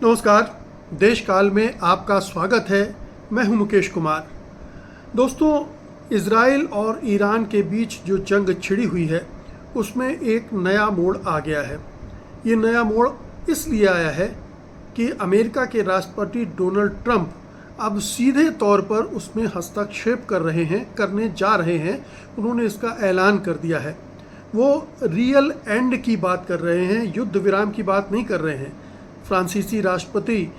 नमस्कार। देश काल में आपका स्वागत है। मैं हूं मुकेश कुमार। दोस्तों, इजराइल और ईरान के बीच जो जंग छिड़ी हुई है उसमें एक नया मोड़ आ गया है। ये नया मोड़ इसलिए आया है कि अमेरिका के राष्ट्रपति डोनाल्ड ट्रंप अब सीधे तौर पर उसमें हस्तक्षेप करने जा रहे हैं। उन्होंने इसका ऐलान कर दिया है। वो रियल एंड की बात कर रहे हैं, युद्ध विराम की बात नहीं कर रहे हैं। फ्रांसीसी राष्ट्रपति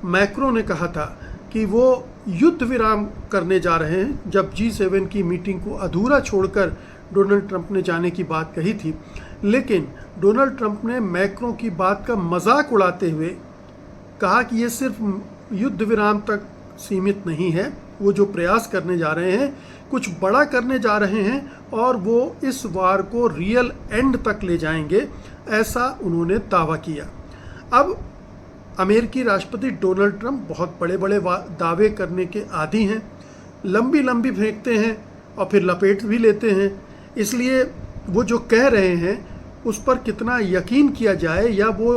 मैक्रो ने कहा था कि वो युद्ध विराम करने जा रहे हैं जब G7 की मीटिंग को अधूरा छोड़कर डोनाल्ड ट्रंप ने जाने की बात कही थी। लेकिन डोनाल्ड ट्रंप ने मैक्रो की बात का मजाक उड़ाते हुए कहा कि ये सिर्फ युद्ध विराम तक सीमित नहीं है, वो जो प्रयास करने जा रहे हैं कुछ बड़ा करने जा रहे हैं और वो इस वार को रियल एंड तक ले जाएंगे, ऐसा उन्होंने दावा किया। अब अमेरिकी राष्ट्रपति डोनाल्ड ट्रंप बहुत बड़े बड़े दावे करने के आदी हैं, लंबी लंबी फेंकते हैं और फिर लपेट भी लेते हैं। इसलिए वो जो कह रहे हैं उस पर कितना यकीन किया जाए या वो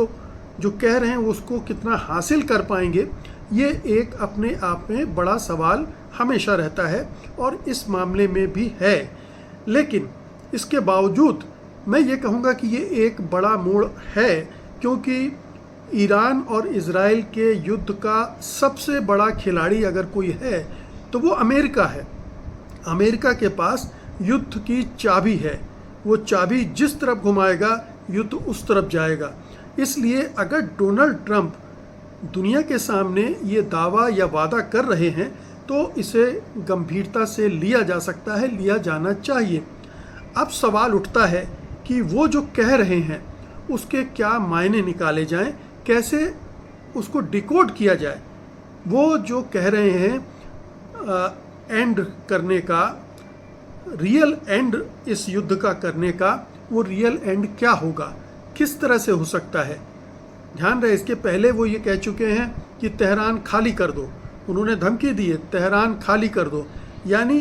जो कह रहे हैं उसको कितना हासिल कर पाएंगे, ये एक अपने आप में बड़ा सवाल हमेशा रहता है और इस मामले में भी है। लेकिन इसके बावजूद मैं ये कहूँगा कि ये एक बड़ा मोड़ है, क्योंकि ईरान और इजराइल के युद्ध का सबसे बड़ा खिलाड़ी अगर कोई है तो वो अमेरिका है। अमेरिका के पास युद्ध की चाबी है। वो चाबी जिस तरफ घुमाएगा युद्ध उस तरफ जाएगा। इसलिए अगर डोनाल्ड ट्रंप दुनिया के सामने ये दावा या वादा कर रहे हैं तो इसे गंभीरता से लिया जा सकता है, लिया जाना चाहिए। अब सवाल उठता है कि वो जो कह रहे हैं उसके क्या मायने निकाले जाएं, कैसे उसको डिकोड किया जाए। वो जो कह रहे हैं एंड करने का, रियल एंड इस युद्ध का करने का, वो रियल एंड क्या होगा, किस तरह से हो सकता है। ध्यान रहे, इसके पहले वो ये कह चुके हैं कि तेहरान खाली कर दो। उन्होंने धमकी दी है, तेहरान खाली कर दो, यानी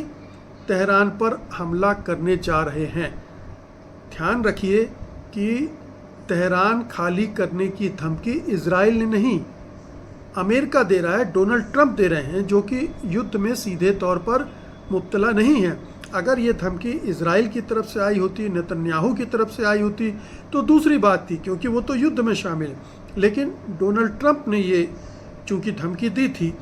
तेहरान पर हमला करने जा रहे हैं। ध्यान रखिए कि तेहरान खाली करने की धमकी इजराइल ने नहीं, अमेरिका दे रहा है, डोनाल्ड ट्रंप दे रहे हैं, जो कि युद्ध में सीधे तौर पर मुब्तला नहीं है। अगर ये धमकी इजराइल की तरफ से आई होती, नेतन्याहू की तरफ से आई होती तो दूसरी बात थी, क्योंकि वो तो युद्ध में शामिल। लेकिन डोनाल्ड ट्रंप ने ये चूँकि धमकी दी थी,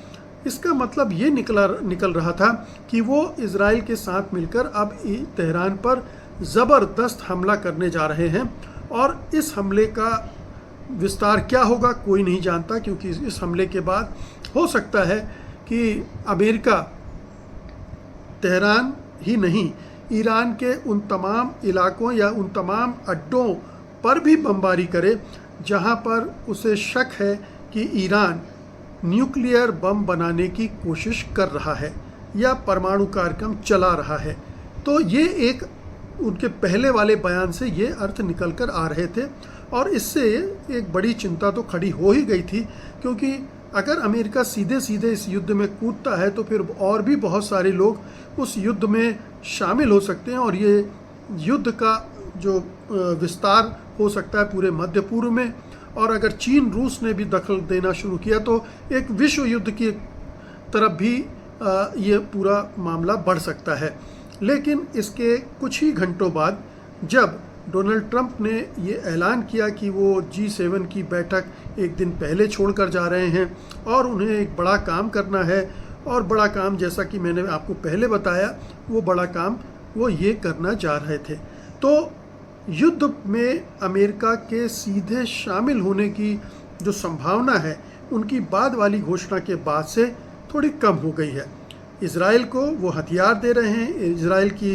इसका मतलब ये निकल रहा था कि वो इजराइल के साथ मिलकर अब तेहरान पर ज़बरदस्त हमला करने जा रहे हैं। और इस हमले का विस्तार क्या होगा कोई नहीं जानता, क्योंकि इस हमले के बाद हो सकता है कि अमेरिका तेहरान ही नहीं, ईरान के उन तमाम इलाकों या उन तमाम अड्डों पर भी बमबारी करे जहां पर उसे शक है कि ईरान न्यूक्लियर बम बनाने की कोशिश कर रहा है या परमाणु कार्यक्रम चला रहा है। तो ये एक उनके पहले वाले बयान से ये अर्थ निकल कर आ रहे थे और इससे एक बड़ी चिंता तो खड़ी हो ही गई थी, क्योंकि अगर अमेरिका सीधे सीधे इस युद्ध में कूदता है तो फिर और भी बहुत सारे लोग उस युद्ध में शामिल हो सकते हैं और ये युद्ध का जो विस्तार हो सकता है पूरे मध्य पूर्व में। और अगर चीन रूस ने भी दखल देना शुरू किया तो एक विश्व युद्ध की तरफ भी ये पूरा मामला बढ़ सकता है। लेकिन इसके कुछ ही घंटों बाद जब डोनाल्ड ट्रंप ने ये ऐलान किया कि वो G7 की बैठक एक दिन पहले छोड़कर जा रहे हैं और उन्हें एक बड़ा काम करना है, और बड़ा काम जैसा कि मैंने आपको पहले बताया, वो बड़ा काम वो ये करना जा रहे थे, तो युद्ध में अमेरिका के सीधे शामिल होने की जो संभावना है उनकी बाद वाली घोषणा के बाद से थोड़ी कम हो गई है। इजराइल को वो हथियार दे रहे हैं, इजराइल की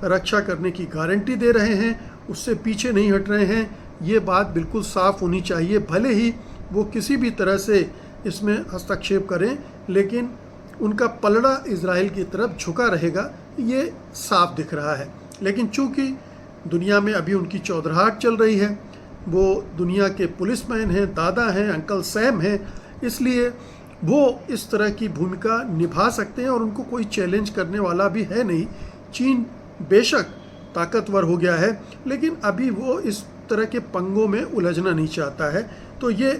रक्षा करने की गारंटी दे रहे हैं, उससे पीछे नहीं हट रहे हैं। ये बात बिल्कुल साफ होनी चाहिए, भले ही वो किसी भी तरह से इसमें हस्तक्षेप करें, लेकिन उनका पलड़ा इजराइल की तरफ झुका रहेगा, ये साफ दिख रहा है। लेकिन चूँकि दुनिया में अभी उनकी चौधराहट चल रही है, वो दुनिया के पुलिसमैन हैं, दादा हैं, अंकल सैम हैं, इसलिए वो इस तरह की भूमिका निभा सकते हैं और उनको कोई चैलेंज करने वाला भी है नहीं। चीन बेशक ताकतवर हो गया है, लेकिन अभी वो इस तरह के पंगों में उलझना नहीं चाहता है। तो ये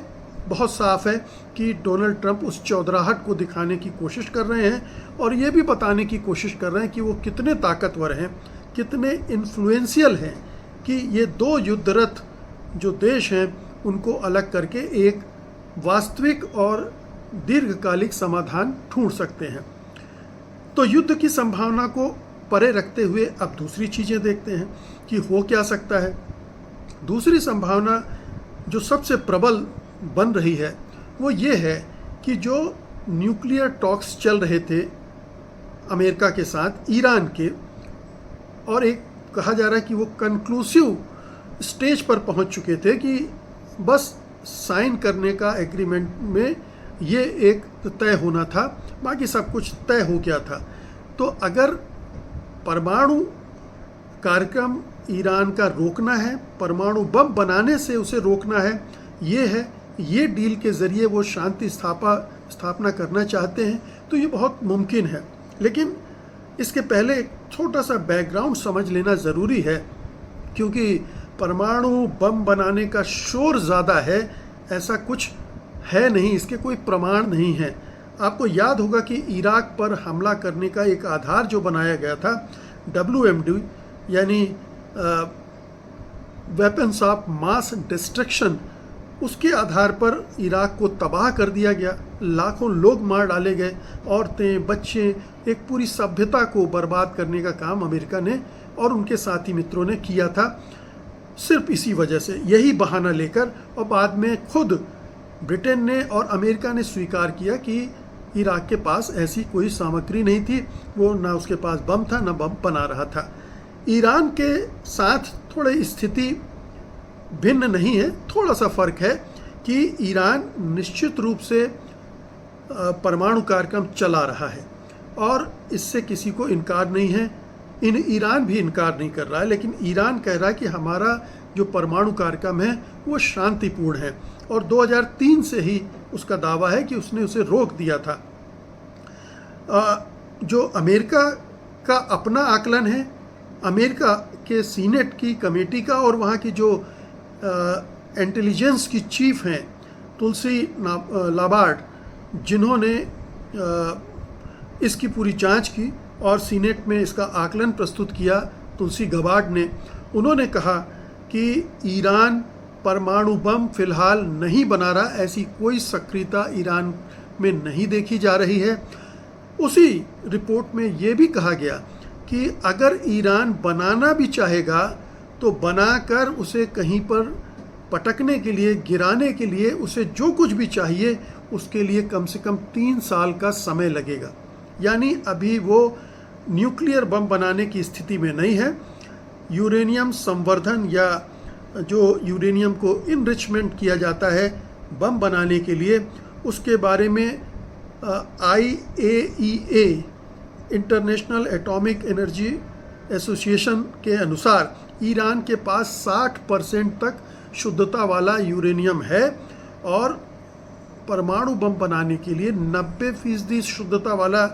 बहुत साफ है कि डोनाल्ड ट्रंप उस चौधराहट को दिखाने की कोशिश कर रहे हैं और ये भी बताने की कोशिश कर रहे हैं कि वो कितने ताकतवर हैं, कितने इन्फ्लुएंशियल हैं, कि ये दो युद्धरत जो देश हैं उनको अलग करके एक वास्तविक और दीर्घकालिक समाधान ढूंढ सकते हैं। तो युद्ध की संभावना को परे रखते हुए अब दूसरी चीज़ें देखते हैं कि हो क्या सकता है। दूसरी संभावना जो सबसे प्रबल बन रही है वो ये है कि जो न्यूक्लियर टॉक्स चल रहे थे अमेरिका के साथ ईरान के, और एक कहा जा रहा है कि वो कंक्लूसिव स्टेज पर पहुंच चुके थे कि बस साइन करने का एग्रीमेंट में ये एक तय होना था, बाकी सब कुछ तय हो गया था। तो अगर परमाणु कार्यक्रम ईरान का रोकना है, परमाणु बम बनाने से उसे रोकना है, ये डील के ज़रिए वो शांति स्थापना करना चाहते हैं, तो ये बहुत मुमकिन है। लेकिन इसके पहले एक छोटा सा बैकग्राउंड समझ लेना ज़रूरी है, क्योंकि परमाणु बम बनाने का शोर ज़्यादा है, ऐसा कुछ है नहीं, इसके कोई प्रमाण नहीं है। आपको याद होगा कि इराक पर हमला करने का एक आधार जो बनाया गया था WMD यानी वेपन्स ऑफ मास डिस्ट्रक्शन, उसके आधार पर इराक को तबाह कर दिया गया, लाखों लोग मार डाले गए, औरतें, बच्चे, एक पूरी सभ्यता को बर्बाद करने का काम अमेरिका ने और उनके साथी मित्रों ने किया था, सिर्फ इसी वजह से, यही बहाना लेकर। और बाद में खुद ब्रिटेन ने और अमेरिका ने स्वीकार किया कि इराक के पास ऐसी कोई सामग्री नहीं थी, वो ना उसके पास बम था ना बम बना रहा था। ईरान के साथ थोड़ी स्थिति भिन्न नहीं है, थोड़ा सा फर्क है कि ईरान निश्चित रूप से परमाणु कार्यक्रम चला रहा है और इससे किसी को इनकार नहीं है, ईरान भी इनकार नहीं कर रहा है, लेकिन ईरान कह रहा है कि हमारा जो परमाणु कार्यक्रम है वो शांतिपूर्ण है और 2003 से ही उसका दावा है कि उसने उसे रोक दिया था। जो अमेरिका का अपना आकलन है, अमेरिका के सीनेट की कमेटी का और वहाँ की जो इंटेलिजेंस की चीफ हैं तुलसी लाबार्ड, जिन्होंने इसकी पूरी जांच की और सीनेट में इसका आकलन प्रस्तुत किया, तुलसी गबार्ड ने, उन्होंने कहा कि ईरान परमाणु बम फिलहाल नहीं बना रहा, ऐसी कोई सक्रियता ईरान में नहीं देखी जा रही है। उसी रिपोर्ट में ये भी कहा गया कि अगर ईरान बनाना भी चाहेगा तो बनाकर उसे कहीं पर पटकने के लिए, गिराने के लिए उसे जो कुछ भी चाहिए उसके लिए कम से कम 3 साल का समय लगेगा। यानी अभी वो न्यूक्लियर बम बनाने की स्थिति में नहीं है। यूरेनियम संवर्धन या जो यूरेनियम को इनरिचमेंट किया जाता है बम बनाने के लिए, उसके बारे में IAEA international atomic energy association के अनुसार ईरान के पास 60% तक शुद्धता वाला यूरेनियम है और परमाणु बम बनाने के लिए 90% शुद्धता वाला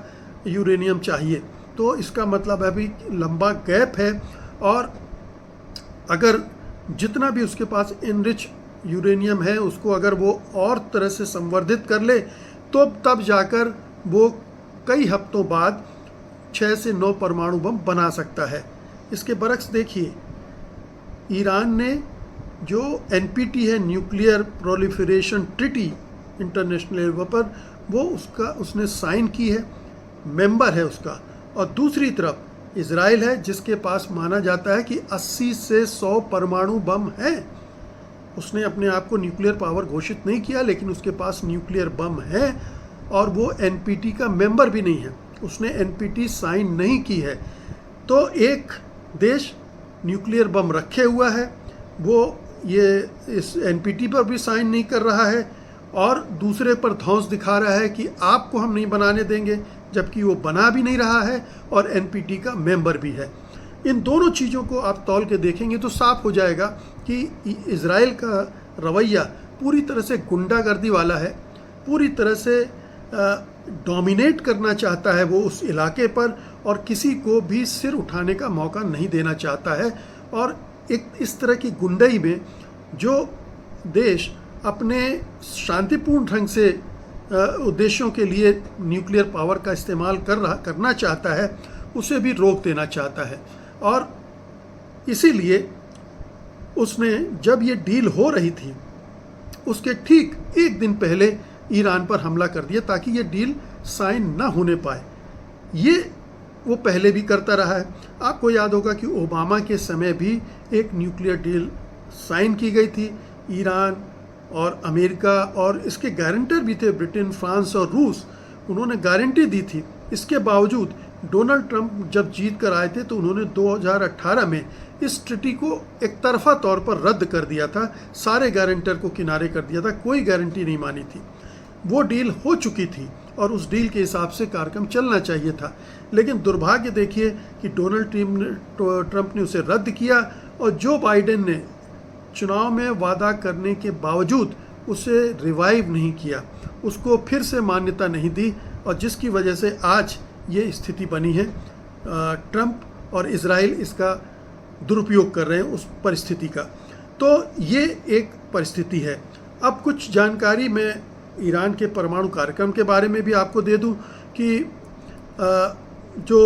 यूरेनियम चाहिए। तो इसका मतलब अभी लंबा गैप है और अगर जितना भी उसके पास इनरिच यूरेनियम है उसको अगर वो और तरह से संवर्धित कर ले तो तब जाकर वो कई हफ्तों बाद 6 से 9 परमाणु बम बना सकता है। इसके बरक्स देखिए, ईरान ने जो NPT है, nuclear proliferation treaty international level पर, वो उसने साइन की है, मेंबर है उसका। और दूसरी तरफ इजराइल है जिसके पास माना जाता है कि 80 से 100 परमाणु बम हैं। उसने अपने आप को न्यूक्लियर पावर घोषित नहीं किया, लेकिन उसके पास न्यूक्लियर बम है और वो NPT का मेंबर भी नहीं है, उसने NPT साइन नहीं की है। तो एक देश न्यूक्लियर बम रखे हुआ है, वो ये इस NPT पर भी साइन नहीं कर रहा है और दूसरे पर धौंस दिखा रहा है कि आपको हम नहीं बनाने देंगे, जबकि वो बना भी नहीं रहा है और NPT का मेंबर भी है। इन दोनों चीज़ों को आप तौल के देखेंगे तो साफ हो जाएगा कि इजराइल का रवैया पूरी तरह से गुंडागर्दी वाला है, पूरी तरह से डोमिनेट करना चाहता है वो उस इलाके पर और किसी को भी सिर उठाने का मौका नहीं देना चाहता है। और एक इस तरह की गुंडई में जो देश अपने शांतिपूर्ण ढंग से उद्देश्यों के लिए न्यूक्लियर पावर का इस्तेमाल करना चाहता है, उसे भी रोक देना चाहता है। और इसीलिए उसने जब ये डील हो रही थी उसके ठीक एक दिन पहले ईरान पर हमला कर दिया ताकि ये डील साइन ना होने पाए। ये वो पहले भी करता रहा है। आपको याद होगा कि ओबामा के समय भी एक न्यूक्लियर डील साइन की गई थी। ईरान और अमेरिका और इसके गारंटर भी थे ब्रिटेन, फ्रांस और रूस, उन्होंने गारंटी दी थी। इसके बावजूद डोनाल्ड ट्रंप जब जीत कर आए थे तो उन्होंने 2018 में इस ट्रीटी को एक तरफा तौर पर रद्द कर दिया था, सारे गारंटर को किनारे कर दिया था, कोई गारंटी नहीं मानी थी। वो डील हो चुकी थी और उस डील के हिसाब से कार्यक्रम चलना चाहिए था। लेकिन दुर्भाग्य देखिए कि डोनाल्ड ट्रंप ने उसे रद्द किया और जो बाइडेन ने चुनाव में वादा करने के बावजूद उसे रिवाइव नहीं किया, उसको फिर से मान्यता नहीं दी, और जिसकी वजह से आज ये स्थिति बनी है। ट्रंप और इजराइल इसका दुरुपयोग कर रहे हैं उस परिस्थिति का। तो ये एक परिस्थिति है। अब कुछ जानकारी मैं ईरान के परमाणु कार्यक्रम के बारे में भी आपको दे दूं कि जो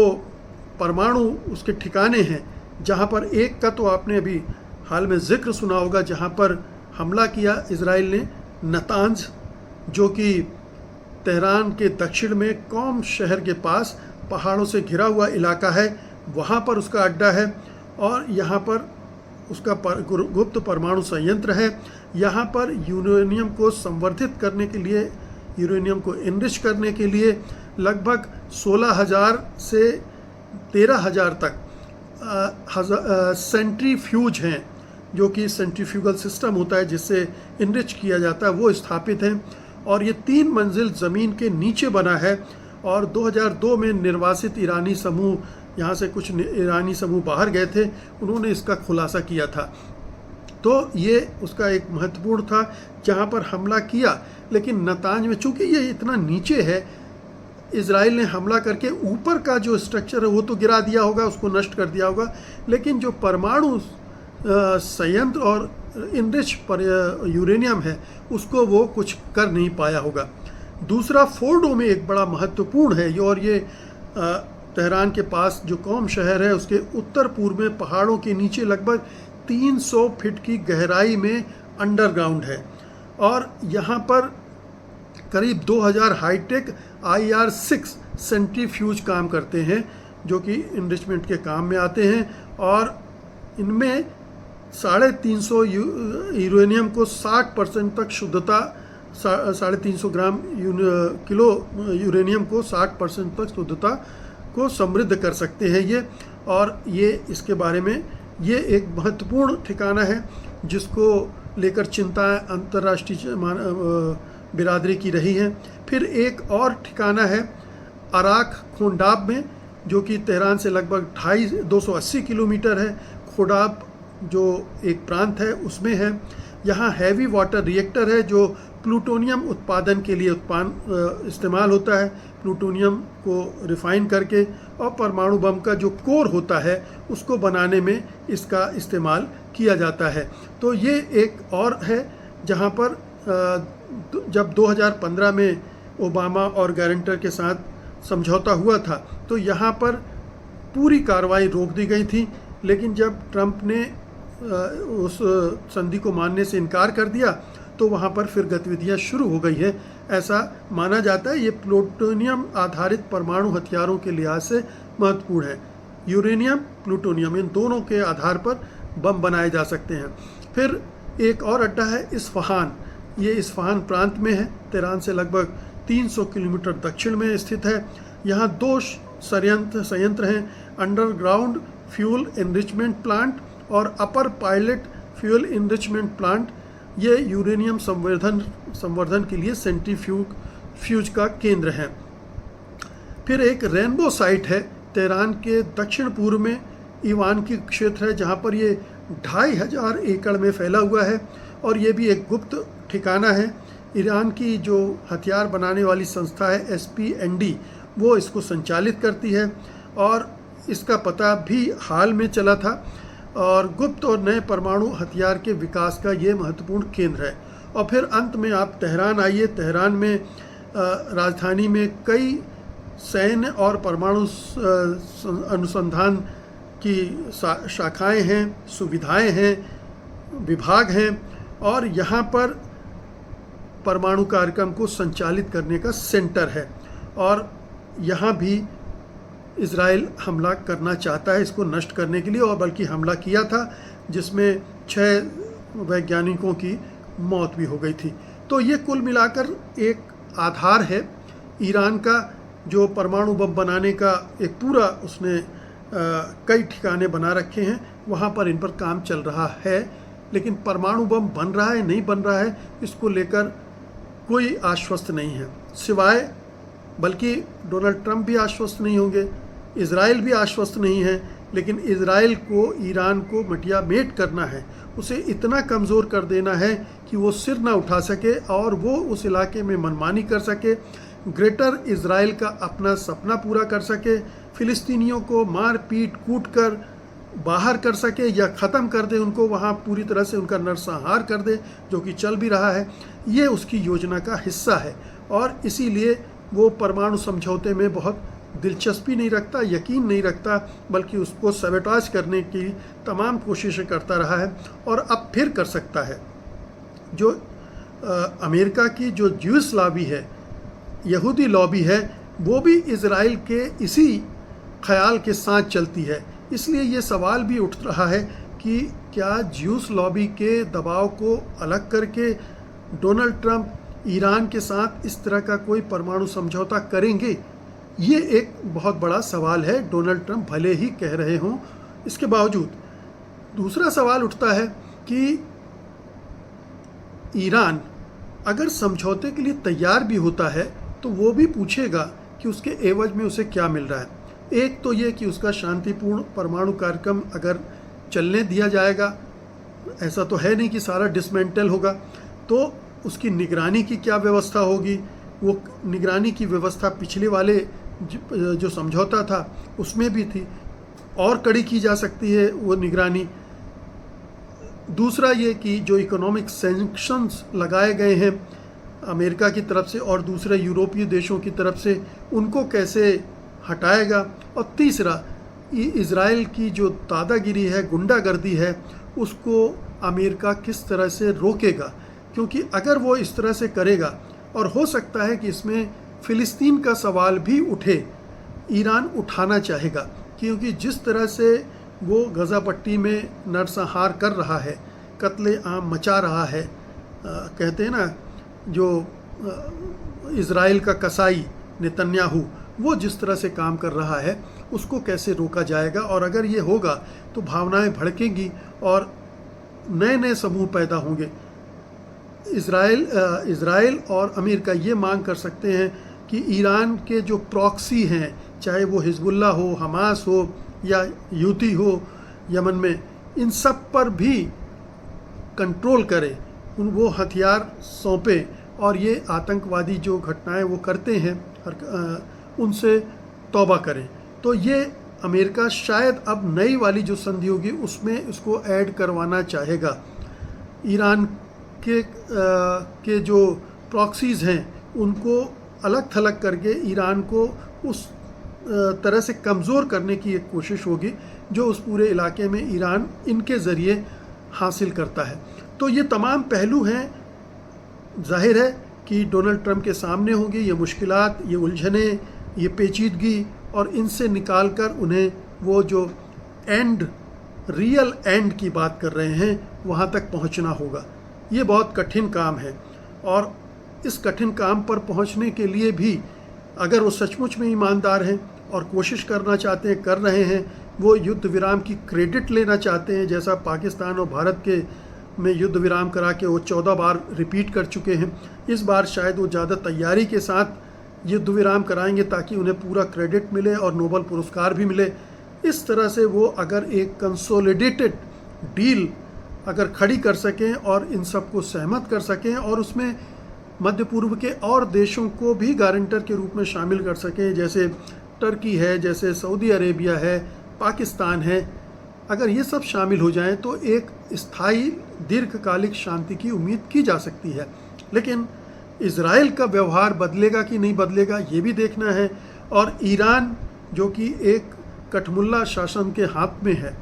परमाणु उसके ठिकाने हैं, जहां पर एक का तो आपने अभी हाल में जिक्र सुना होगा, जहां पर हमला किया इजराइल ने, नतांज, जो कि तेहरान के दक्षिण में कौम शहर के पास पहाड़ों से घिरा हुआ इलाका है, वहाँ पर उसका अड्डा है। और यहाँ पर उसका गुप्त परमाणु संयंत्र है। यहाँ पर यूरेनियम को संवर्धित करने के लिए, यूरेनियम को इनरिच करने के लिए लगभग 16,000 से 13,000 तक सेंट्रीफ्यूज हैं, जो कि सेंट्रीफ्यूगल सिस्टम होता है जिससे इनरिच किया जाता है, वो स्थापित हैं। और ये 3 मंजिल ज़मीन के नीचे बना है। और 2002 में निर्वासित ईरानी समूह, यहाँ से कुछ ईरानी समूह बाहर गए थे, उन्होंने इसका खुलासा किया था। तो ये उसका एक महत्वपूर्ण था जहाँ पर हमला किया। लेकिन नतांज में चूँकि ये इतना नीचे है, इजराइल ने हमला करके ऊपर का जो स्ट्रक्चर है वो तो गिरा दिया होगा, उसको नष्ट कर दिया होगा, लेकिन जो परमाणु संयंत्र और इनरिच यूरेनियम है उसको वो कुछ कर नहीं पाया होगा। दूसरा, फोर्डो में एक बड़ा महत्वपूर्ण है, और ये तेहरान के पास जो कौम शहर है उसके उत्तर पूर्व में पहाड़ों के नीचे लगभग 300 फीट की गहराई में अंडरग्राउंड है। और यहाँ पर करीब 2000 हाईटेक IR-6 सेंट्रीफ्यूज काम करते हैं, जो कि इनरिचमेंट के काम में आते हैं। और इनमें 350 यूरेनियम को 60% तक शुद्धता, 350 ग्राम किलो यूरेनियम को 60% तक शुद्धता को समृद्ध कर सकते हैं ये। और ये इसके बारे में ये एक महत्वपूर्ण ठिकाना है जिसको लेकर चिंताएं अंतर्राष्ट्रीय बिरादरी की रही हैं। फिर एक और ठिकाना है अराक खोंडाब में, जो कि तेहरान से लगभग 280 किलोमीटर है। खोडाब जो एक प्रांत है उसमें है। यहाँ हैवी वाटर रिएक्टर है जो प्लूटोनियम उत्पादन के लिए इस्तेमाल होता है। प्लूटोनियम को रिफाइन करके, और परमाणु बम का जो कोर होता है उसको बनाने में इसका इस्तेमाल किया जाता है। तो ये एक और है जहाँ पर जब 2015 में ओबामा और गारंटर के साथ समझौता हुआ था तो यहाँ पर पूरी कार्रवाई रोक दी गई थी। लेकिन जब ट्रंप ने उस संधि को मानने से इनकार कर दिया तो वहाँ पर फिर गतिविधियाँ शुरू हो गई है, ऐसा माना जाता है। ये प्लूटोनियम आधारित परमाणु हथियारों के लिहाज से महत्वपूर्ण है। यूरेनियम, प्लूटोनियम, इन दोनों के आधार पर बम बनाए जा सकते हैं। फिर एक और अड्डा है इस्फहान। ये इस्फहान प्रांत में है, तेहरान से लगभग 300 किलोमीटर दक्षिण में स्थित है। यहाँ 2 संयंत्र हैं, अंडरग्राउंड फ्यूल एनरिचमेंट प्लांट और अपर पायलट फ्यूल एनरिचमेंट प्लांट। ये यूरेनियम संवर्धन के लिए सेंट्रीफ्यूज का केंद्र है। फिर एक रेनबो साइट है तेहरान के दक्षिण पूर्व में, ईवान की क्षेत्र है, जहाँ पर ये 2500 एकड़ में फैला हुआ है। और ये भी एक गुप्त ठिकाना है। ईरान की जो हथियार बनाने वाली संस्था है SPND, वो इसको संचालित करती है और इसका पता भी हाल में चला था। और गुप्त और नए परमाणु हथियार के विकास का ये महत्वपूर्ण केंद्र है। और फिर अंत में आप तेहरान आइए। तेहरान में राजधानी में कई सैन्य और परमाणु अनुसंधान की शाखाएं हैं, सुविधाएं हैं, विभाग हैं, और यहाँ पर परमाणु कार्यक्रम को संचालित करने का सेंटर है। और यहाँ भी इज़राइल हमला करना चाहता है इसको नष्ट करने के लिए, और बल्कि हमला किया था जिसमें 6 वैज्ञानिकों की मौत भी हो गई थी। तो ये कुल मिलाकर एक आधार है ईरान का, जो परमाणु बम बनाने का एक पूरा उसने कई ठिकाने बना रखे हैं, वहाँ पर इन पर काम चल रहा है। लेकिन परमाणु बम बन रहा है नहीं बन रहा है इसको लेकर कोई आश्वस्त नहीं है, सिवाय बल्कि डोनाल्ड ट्रंप भी आश्वस्त नहीं होंगे, इज़राइल भी आश्वस्त नहीं है। लेकिन इज़राइल को ईरान को मटिया मेट करना है, उसे इतना कमज़ोर कर देना है कि वो सिर ना उठा सके और वो उस इलाके में मनमानी कर सके, ग्रेटर इज़राइल का अपना सपना पूरा कर सके, फ़िलिस्तीनियों को मार पीट कूट कर बाहर कर सके या ख़त्म कर दे उनको, वहाँ पूरी तरह से उनका नरसंहार कर दे, जो कि चल भी रहा है। ये उसकी योजना का हिस्सा है और इसीलिए वो परमाणु समझौते में बहुत दिलचस्पी नहीं रखता, यकीन नहीं रखता, बल्कि उसको सबेटाज करने की तमाम कोशिशें करता रहा है और अब फिर कर सकता है। जो अमेरिका की जो ज्यूस लॉबी है, यहूदी लॉबी है, वो भी इज़राइल के इसी ख्याल के साथ चलती है। इसलिए ये सवाल भी उठ रहा है कि क्या ज्यूस लॉबी के दबाव को अलग करके डोनाल्ड ट्रंप ईरान के साथ इस तरह का कोई परमाणु समझौता करेंगे? ये एक बहुत बड़ा सवाल है, डोनाल्ड ट्रंप भले ही कह रहे हों इसके बावजूद। दूसरा सवाल उठता है कि ईरान अगर समझौते के लिए तैयार भी होता है तो वो भी पूछेगा कि उसके एवज में उसे क्या मिल रहा है। एक तो ये कि उसका शांतिपूर्ण परमाणु कार्यक्रम अगर चलने दिया जाएगा, ऐसा तो है नहीं कि सारा डिसमेंटल होगा, तो उसकी निगरानी की क्या व्यवस्था होगी। वो निगरानी की व्यवस्था पिछले वाले जो समझौता था उसमें भी थी, और कड़ी की जा सकती है वो निगरानी। दूसरा ये कि जो इकोनॉमिक सैंक्शंस लगाए गए हैं अमेरिका की तरफ से और दूसरे यूरोपीय देशों की तरफ से, उनको कैसे हटाएगा। और तीसरा, इज़राइल की जो दादागिरी है, गुंडागर्दी है, उसको अमेरिका किस तरह से रोकेगा। क्योंकि अगर वो इस तरह से करेगा, और हो सकता है कि इसमें फ़िलिस्तीन का सवाल भी उठे, ईरान उठाना चाहेगा, क्योंकि जिस तरह से वो गज़ा पट्टी में नरसंहार कर रहा है, कत्ले आम मचा रहा है, कहते हैं ना जो इज़राइल का कसाई नेतन्याहू, वो जिस तरह से काम कर रहा है उसको कैसे रोका जाएगा। और अगर ये होगा तो भावनाएं भड़केंगी और नए नए समूह पैदा होंगे। इज़राइल और अमेरिका ये मांग कर सकते हैं कि ईरान के जो प्रॉक्सी हैं, चाहे वो हिजबुल्लाह हो, हमास हो या यूती हो यमन में, इन सब पर भी कंट्रोल करे, वो हथियार सौंपे और ये आतंकवादी जो घटनाएं वो करते हैं उनसे तौबा करें। तो ये अमेरिका शायद अब नई वाली जो संधि होगी उसमें इसको ऐड करवाना चाहेगा। ईरान के जो प्रॉक्सीज़ हैं उनको अलग थलग करके ईरान को उस तरह से कमज़ोर करने की एक कोशिश होगी जो उस पूरे इलाके में ईरान इनके ज़रिए हासिल करता है। तो ये तमाम पहलू हैं, जाहिर है कि डोनाल्ड ट्रंप के सामने होंगी ये मुश्किलात, ये उलझने, ये पेचीदगी, और इनसे निकाल कर उन्हें वो जो रियल एंड की बात कर रहे हैं वहाँ तक पहुँचना होगा। ये बहुत कठिन काम है और इस कठिन काम पर पहुँचने के लिए भी अगर वो सचमुच में ईमानदार हैं और कोशिश करना चाहते हैं, कर रहे हैं, वो युद्ध विराम की क्रेडिट लेना चाहते हैं, जैसा पाकिस्तान और भारत के में युद्ध विराम करा के वो 14 बार रिपीट कर चुके हैं। इस बार शायद वो ज़्यादा तैयारी के साथ युद्ध विराम कराएंगे ताकि उन्हें पूरा क्रेडिट मिले और नोबल पुरस्कार भी मिले। इस तरह से वो अगर एक कंसोलिडेटेड डील अगर खड़ी कर सकें और इन सबको सहमत कर सकें और उसमें मध्य पूर्व के और देशों को भी गारंटर के रूप में शामिल कर सकें, जैसे टर्की है, जैसे सऊदी अरेबिया है, पाकिस्तान है, अगर ये सब शामिल हो जाएं तो एक स्थायी दीर्घकालिक शांति की उम्मीद की जा सकती है। लेकिन इज़राइल का व्यवहार बदलेगा कि नहीं बदलेगा ये भी देखना है। और ईरान जो कि एक कठमुल्ला शासन के हाथ में है,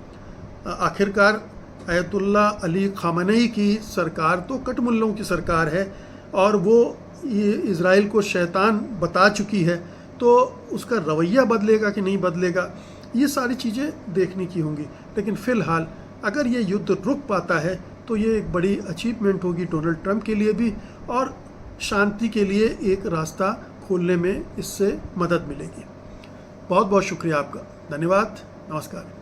आखिरकार अयतुल्ला अली खामनेई की सरकार तो कठमुल्लों की सरकार है और वो इज़राइल को शैतान बता चुकी है, तो उसका रवैया बदलेगा कि नहीं बदलेगा ये सारी चीज़ें देखने की होंगी। लेकिन फ़िलहाल अगर ये युद्ध रुक पाता है तो ये एक बड़ी अचीवमेंट होगी डोनाल्ड ट्रंप के लिए भी, और शांति के लिए एक रास्ता खोलने में इससे मदद मिलेगी। बहुत बहुत शुक्रिया आपका, धन्यवाद, नमस्कार।